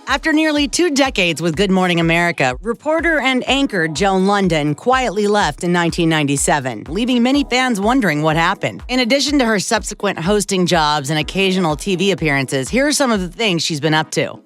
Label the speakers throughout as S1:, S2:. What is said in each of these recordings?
S1: After nearly 2 decades with Good Morning America, reporter and anchor Joan Lunden quietly left in 1997, leaving many fans wondering what happened. In addition to her subsequent hosting jobs and occasional TV appearances, here are some of the things she's been up to.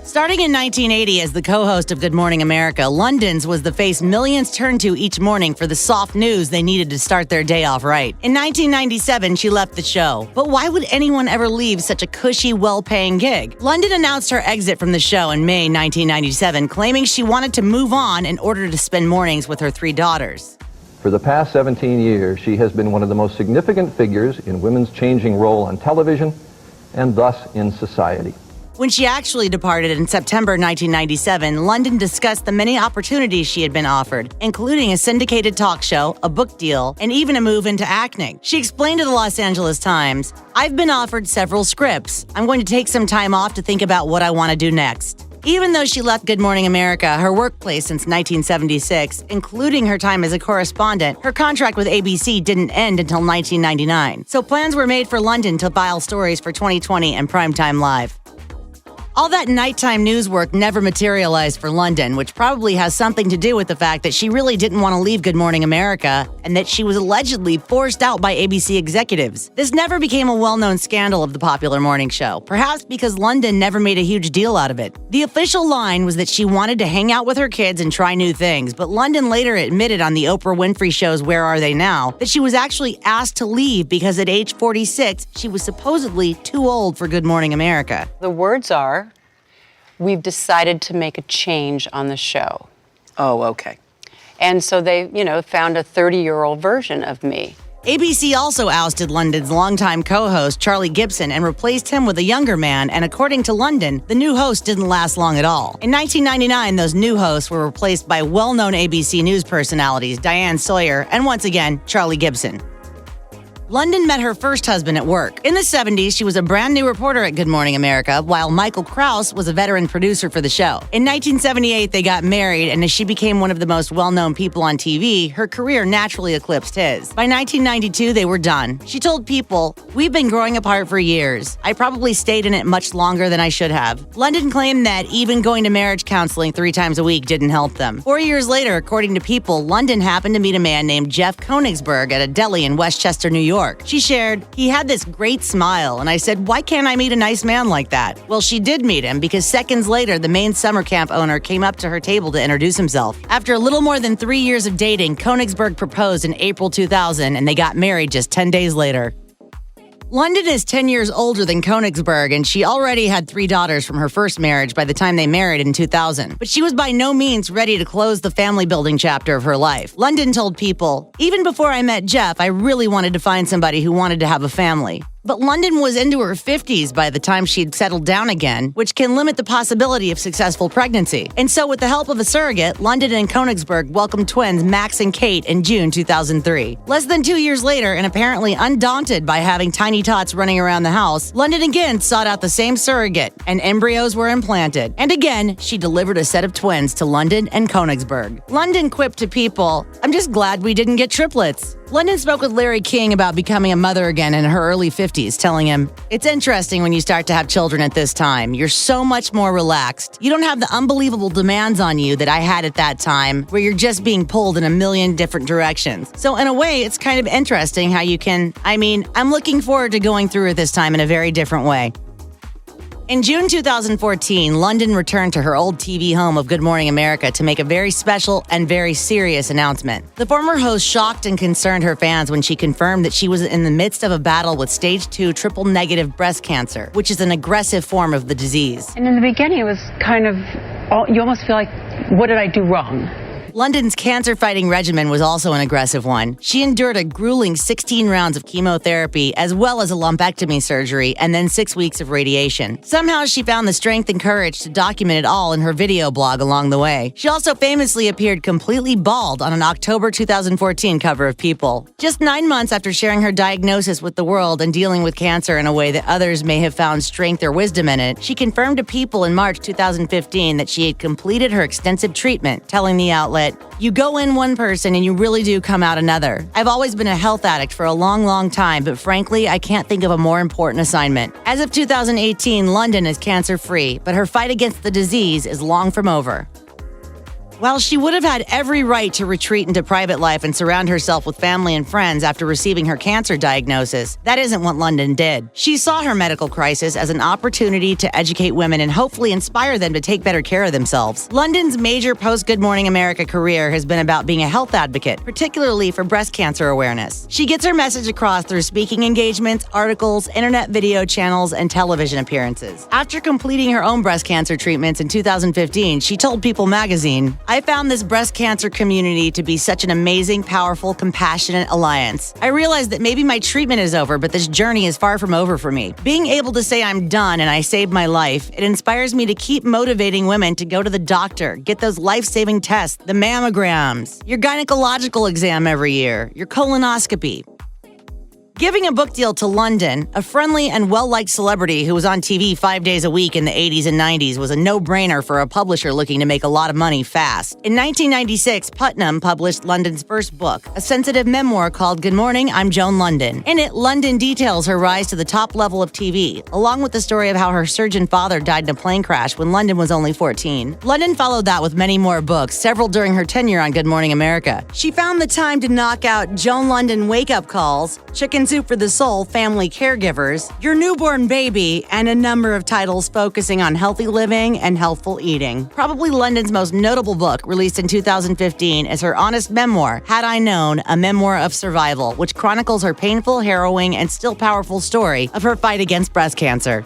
S1: Starting in 1980 as the co-host of Good Morning America, Lunden's was the face millions turned to each morning for the soft news they needed to start their day off right. In 1997, she left the show. But why would anyone ever leave such a cushy, well-paying gig? Lunden announced her exit from the show in May 1997, claiming she wanted to move on in order to spend mornings with her 3 daughters.
S2: For the past 17 years, she has been one of the most significant figures in women's changing role on television and thus in society.
S1: When she actually departed in September 1997, Lunden discussed the many opportunities she had been offered, including a syndicated talk show, a book deal, and even a move into acting. She explained to the Los Angeles Times, "I've been offered several scripts. I'm going to take some time off to think about what I want to do next." Even though she left Good Morning America, her workplace since 1976, including her time as a correspondent, her contract with ABC didn't end until 1999. So plans were made for Lunden to file stories for 2020 and Primetime Live. All that nighttime news work never materialized for Lunden, which probably has something to do with the fact that she really didn't want to leave Good Morning America and that she was allegedly forced out by ABC executives. This never became a well-known scandal of the popular morning show, perhaps because Lunden never made a huge deal out of it. The official line was that she wanted to hang out with her kids and try new things, but Lunden later admitted on the Oprah Winfrey Show's Where Are They Now that she was actually asked to leave because at age 46, she was supposedly too old for Good Morning America.
S3: The words are, "We've decided to make a change on the show."
S4: Oh, okay.
S3: And so they, found a 30-year-old version of me.
S1: ABC also ousted Lunden's longtime co-host, Charlie Gibson, and replaced him with a younger man, and according to Lunden, the new host didn't last long at all. In 1999, those new hosts were replaced by well-known ABC News personalities Diane Sawyer and, once again, Charlie Gibson. Lunden met her first husband at work. In the 70s, she was a brand new reporter at Good Morning America, while Michael Krause was a veteran producer for the show. In 1978, they got married, and as she became one of the most well-known people on TV, her career naturally eclipsed his. By 1992, they were done. She told People, "We've been growing apart for years. I probably stayed in it much longer than I should have." Lunden claimed that even going to marriage counseling 3 times a week didn't help them. 4 years later, according to People, Lunden happened to meet a man named Jeff Konigsberg at a deli in Westchester, New York. She shared, "He had this great smile, and I said, why can't I meet a nice man like that?" Well, she did meet him because seconds later, the main summer camp owner came up to her table to introduce himself. After a little more than 3 years of dating, Konigsberg proposed in April 2000, and they got married just 10 days later. Lunden is 10 years older than Konigsberg, and she already had 3 daughters from her first marriage by the time they married in 2000. But she was by no means ready to close the family-building chapter of her life. Lunden told People, "Even before I met Jeff, I really wanted to find somebody who wanted to have a family." But Lunden was into her 50s by the time she'd settled down again, which can limit the possibility of successful pregnancy. And so with the help of a surrogate, Lunden and Konigsberg welcomed twins Max and Kate in June 2003. Less than 2 years later, and apparently undaunted by having tiny tots running around the house, Lunden again sought out the same surrogate, and embryos were implanted. And again, she delivered a set of twins to Lunden and Konigsberg. Lunden quipped to People, "I'm just glad we didn't get triplets." Lunden spoke with Larry King about becoming a mother again in her early 50s, telling him, "It's interesting when you start to have children at this time. You're so much more relaxed. You don't have the unbelievable demands on you that I had at that time, where you're just being pulled in a million different directions. So in a way, it's kind of interesting how you can, I'm looking forward to going through it this time in a very different way." In June 2014, Lunden returned to her old TV home of Good Morning America to make a very special and very serious announcement. The former host shocked and concerned her fans when she confirmed that she was in the midst of a battle with stage 2 triple-negative breast cancer, which is an aggressive form of the disease.
S5: And in the beginning, it was kind of, you almost feel like, what did I do wrong?
S1: Lunden's cancer-fighting regimen was also an aggressive one. She endured a grueling 16 rounds of chemotherapy, as well as a lumpectomy surgery, and then 6 weeks of radiation. Somehow, she found the strength and courage to document it all in her video blog along the way. She also famously appeared completely bald on an October 2014 cover of People. Just 9 months after sharing her diagnosis with the world and dealing with cancer in a way that others may have found strength or wisdom in it, she confirmed to People in March 2015 that she had completed her extensive treatment, telling the outlet, it, you go in one person and you really do come out another. I've always been a health addict for a long, long time, but frankly, I can't think of a more important assignment. As of 2018, Lunden is cancer-free, but her fight against the disease is long from over. While she would have had every right to retreat into private life and surround herself with family and friends after receiving her cancer diagnosis, that isn't what Lunden did. She saw her medical crisis as an opportunity to educate women and hopefully inspire them to take better care of themselves. Lunden's major post-Good Morning America career has been about being a health advocate, particularly for breast cancer awareness. She gets her message across through speaking engagements, articles, internet video channels, and television appearances. After completing her own breast cancer treatments in 2015, she told People magazine, "I found this breast cancer community to be such an amazing, powerful, compassionate alliance. I realized that maybe my treatment is over, but this journey is far from over for me. Being able to say I'm done and I saved my life, it inspires me to keep motivating women to go to the doctor, get those life-saving tests, the mammograms, your gynecological exam every year, your colonoscopy." Giving a book deal to Lunden, a friendly and well-liked celebrity who was on TV 5 days a week in the 80s and 90s, was a no-brainer for a publisher looking to make a lot of money fast. In 1996, Putnam published Lunden's first book, a sensitive memoir called Good Morning, I'm Joan Lunden. In it, Lunden details her rise to the top level of TV, along with the story of how her surgeon father died in a plane crash when Lunden was only 14. Lunden followed that with many more books, several during her tenure on Good Morning America. She found the time to knock out Joan Lunden wake-up calls, Chicken Soup for the Soul, Family Caregivers, Your Newborn Baby, and a number of titles focusing on healthy living and healthful eating. Probably Lunden's most notable book, released in 2015, is her honest memoir, Had I Known, a Memoir of Survival, which chronicles her painful, harrowing, and still powerful story of her fight against breast cancer.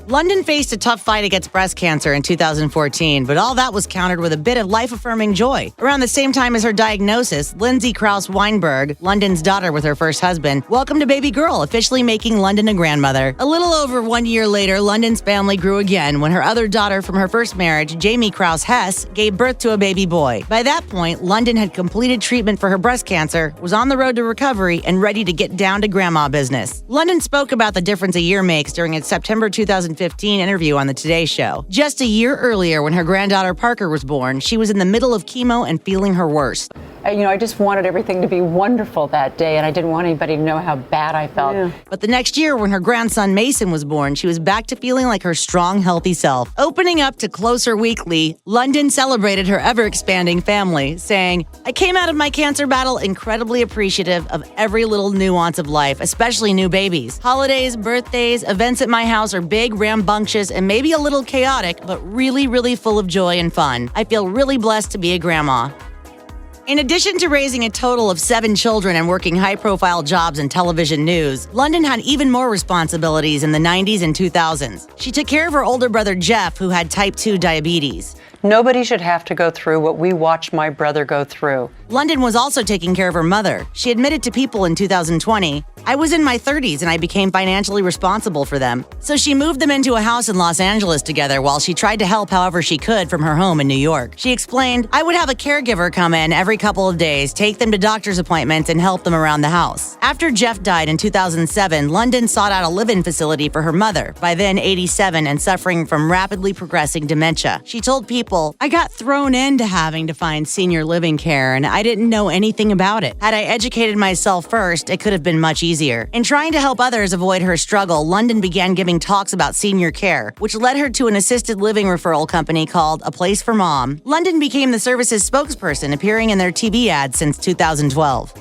S1: Lunden faced a tough fight against breast cancer in 2014, but all that was countered with a bit of life-affirming joy. Around the same time as her diagnosis, Lindsay Krause Weinberg, Lunden's daughter with her first husband, welcomed a baby girl, officially making Lunden a grandmother. A little over 1 year later, Lunden's family grew again when her other daughter from her first marriage, Jamie Krause Hess, gave birth to a baby boy. By that point, Lunden had completed treatment for her breast cancer, was on the road to recovery, and ready to get down to grandma business. Lunden spoke about the difference a year makes during its September 2015 interview on the Today Show. Just a year earlier, when her granddaughter Parker was born, she was in the middle of chemo and feeling her worst.
S5: I just wanted everything to be wonderful that day, and I didn't want anybody to know how bad I felt. Yeah.
S1: But the next year, when her grandson Mason was born, she was back to feeling like her strong, healthy self. Opening up to Closer Weekly, Lunden celebrated her ever-expanding family, saying, "I came out of my cancer battle incredibly appreciative of every little nuance of life, especially new babies. Holidays, birthdays, events at my house are big, rambunctious, and maybe a little chaotic, but really, really full of joy and fun. I feel really blessed to be a grandma." In addition to raising a total of 7 children and working high-profile jobs in television news, Lunden had even more responsibilities in the 90s and 2000s. She took care of her older brother Jeff, who had type 2 diabetes.
S3: Nobody should have to go through what we watched my brother go through.
S1: Lunden was also taking care of her mother. She admitted to People in 2020, "I was in my 30s and I became financially responsible for them." So she moved them into a house in Los Angeles together while she tried to help however she could from her home in New York. She explained, "I would have a caregiver come in every couple of days, take them to doctor's appointments, and help them around the house." After Jeff died in 2007, Lunden sought out a live-in facility for her mother, by then 87 and suffering from rapidly progressing dementia. She told People, "I got thrown into having to find senior living care and I didn't know anything about it. Had I educated myself first, it could have been much easier." In trying to help others avoid her struggle, Lunden began giving talks about senior care, which led her to an assisted living referral company called A Place for Mom. Lunden became the service's spokesperson, appearing in their TV ads since 2012.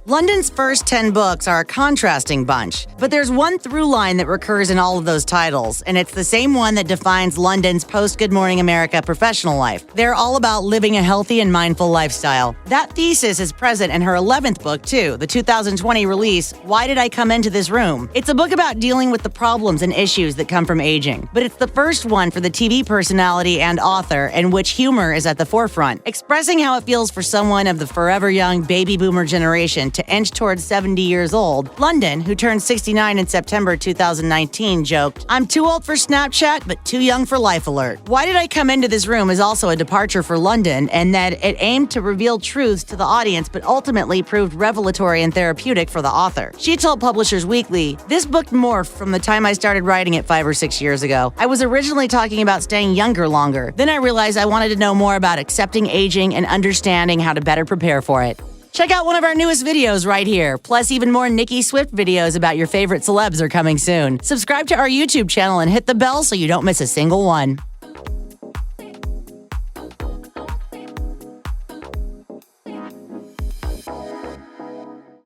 S1: Lunden's first 10 books are a contrasting bunch, but there's one through line that recurs in all of those titles, and it's the same one that defines Lunden's post-Good Morning America professional life. They're all about living a healthy and mindful lifestyle. That thesis is present in her 11th book, too, the 2020 release, Why Did I Come Into This Room? It's a book about dealing with the problems and issues that come from aging, but it's the first one for the TV personality and author in which humor is at the forefront, expressing how it feels for someone of the forever young baby boomer generation to inch towards 70 years old, Lunden, who turned 69 in September 2019, joked, "I'm too old for Snapchat, but too young for Life Alert." Why Did I Come Into This Room is also a departure for Lunden, and that it aimed to reveal truths to the audience, but ultimately proved revelatory and therapeutic for the author. She told Publishers Weekly, "This book morphed from the time I started writing it 5 or 6 years ago. I was originally talking about staying younger longer. Then I realized I wanted to know more about accepting aging and understanding how to better prepare for it." Check out one of our newest videos right here. Plus, even more Nicki Swift videos about your favorite celebs are coming soon. Subscribe to our YouTube channel and hit the bell so you don't miss a single one.